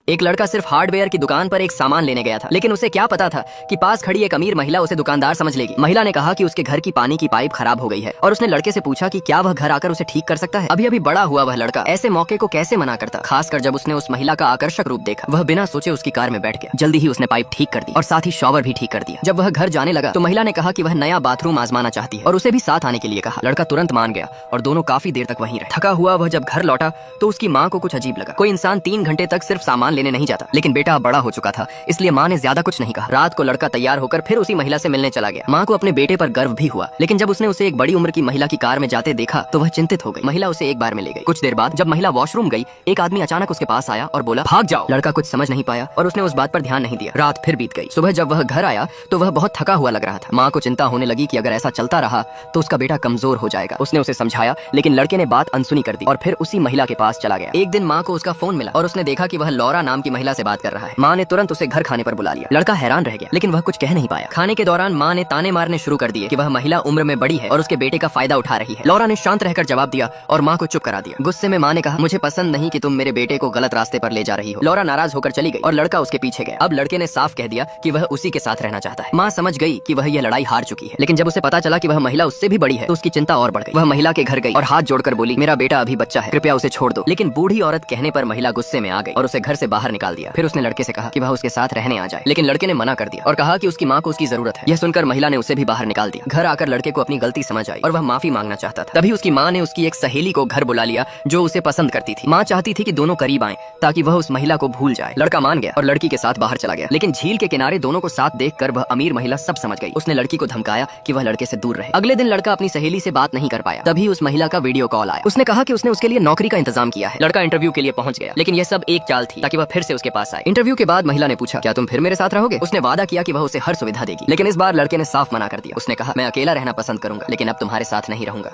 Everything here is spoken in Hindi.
एक लड़का सिर्फ हार्डवेयर की दुकान पर एक सामान लेने गया था, लेकिन उसे क्या पता था कि पास खड़ी एक अमीर महिला उसे दुकानदार समझ लेगी। महिला ने कहा कि उसके घर की पानी की पाइप खराब हो गई है और उसने लड़के से पूछा कि क्या वह घर आकर उसे ठीक कर सकता है। अभी अभी बड़ा हुआ वह लड़का ऐसे मौके को कैसे मना करता, खासकर जब उसने उस महिला का आकर्षक रूप देखा। वह बिना सोचे उसकी कार में बैठ गया। जल्दी ही उसने पाइप ठीक कर दी और साथ ही शॉवर भी ठीक कर दिया। जब वह घर जाने लगा तो महिला ने कहा कि वह नया बाथरूम आजमाना चाहती है और उसे भी साथ आने के लिए कहा। लड़का तुरंत मान गया और दोनों काफी देर तक वहीं रहे। थका हुआ वह जब घर लौटा तो उसकी माँ को कुछ अजीब लगा। कोई इंसान 3 घंटे तक सिर्फ सामान लेने नहीं जाता, लेकिन बेटा बड़ा हो चुका था, इसलिए माँ ने ज्यादा कुछ नहीं कहा। रात को लड़का तैयार होकर फिर उसी महिला से मिलने चला गया। माँ को अपने बेटे पर गर्व भी हुआ, लेकिन जब उसने उसे एक बड़ी उम्र की महिला की कार में जाते देखा तो वह चिंतित हो गई। महिला उसे एक बार में ले गई। कुछ देर बाद जब महिला वॉशरूम गई, एक आदमी अचानक उसके पास आया और बोला, भाग जाओ। लड़का कुछ समझ नहीं पाया और उसने उस बात पर ध्यान नहीं दिया। रात फिर बीत गई। सुबह जब वह घर आया तो वह बहुत थका हुआ लग रहा था। माँ को चिंता होने लगी कि अगर ऐसा चलता रहा तो उसका बेटा कमजोर हो जाएगा। उसने उसे समझाया, लेकिन लड़के ने बात अनसुनी कर दी और फिर उसी महिला के पास चला गया। एक दिन माँ को उसका फोन मिला और उसने देखा कि वह लौरा नाम की महिला से बात कर रहा है। माँ ने तुरंत उसे घर खाने पर बुला लिया। लड़का हैरान रह गया, लेकिन वह कुछ कह नहीं पाया। खाने के दौरान माँ ने ताने मारने शुरू कर दिए कि वह महिला उम्र में बड़ी है और उसके बेटे का फायदा उठा रही है। लौरा ने शांत रहकर जवाब दिया और माँ को चुप करा दिया। गुस्से में माँ ने कहा, मुझे पसंद नहीं कि तुम मेरे बेटे को गलत रास्ते पर ले जा रही हो। लौरा नाराज होकर चली गई और लड़का उसके पीछे गया। अब लड़के ने साफ कह दिया कि वह उसी के साथ रहना चाहता है। माँ समझ गई कि वह यह लड़ाई हार चुकी है, लेकिन जब उसे पता चला कि वह महिला उससे भी बड़ी है तो उसकी चिंता और बढ़ गई। वह महिला के घर गई और हाथ जोड़कर बोली, मेरा बेटा अभी बच्चा है, कृपया उसे छोड़ दो। लेकिन बूढ़ी औरत कहने पर महिला गुस्से में आ गई और उसे घर से बाहर निकाल दिया। फिर उसने लड़के से कहा कि वह उसके साथ रहने आ जाए, लेकिन लड़के ने मना कर दिया और कहा कि उसकी माँ को उसकी जरूरत है। यह सुनकर महिला ने उसे भी बाहर निकाल दिया। घर आकर लड़के को अपनी गलती समझ आई और वह माफी मांगना चाहता था। तभी उसकी माँ ने उसकी एक सहेली को घर बुला लिया जो उसे पसंद करती थी। माँ चाहती थी कि दोनों करीब आएं ताकि वह उस महिला को भूल जाए। लड़का मान गया और लड़की के साथ बाहर चला गया, लेकिन झील के किनारे दोनों को साथ देखकर वह अमीर महिला सब समझ गई। उसने लड़की को धमकाया कि वह लड़के से दूर रहे। अगले दिन लड़का अपनी सहेली से बात नहीं कर पाया। तभी उस महिला का वीडियो कॉल आया। उसने कहा कि उसने उसके लिए नौकरी का इंतजाम किया है। लड़का इंटरव्यू के लिए पहुंच गया, लेकिन यह सब एक चाल थी ताकि वह फिर से उसके पास आए। इंटरव्यू के बाद महिला ने पूछा, क्या तुम फिर मेरे साथ रहोगे? उसने वादा किया कि वह उसे हर सुविधा देगी, लेकिन इस बार लड़के ने साफ मना कर दिया। उसने कहा, मैं अकेला रहना पसंद करूंगा, लेकिन अब तुम्हारे साथ नहीं रहूंगा।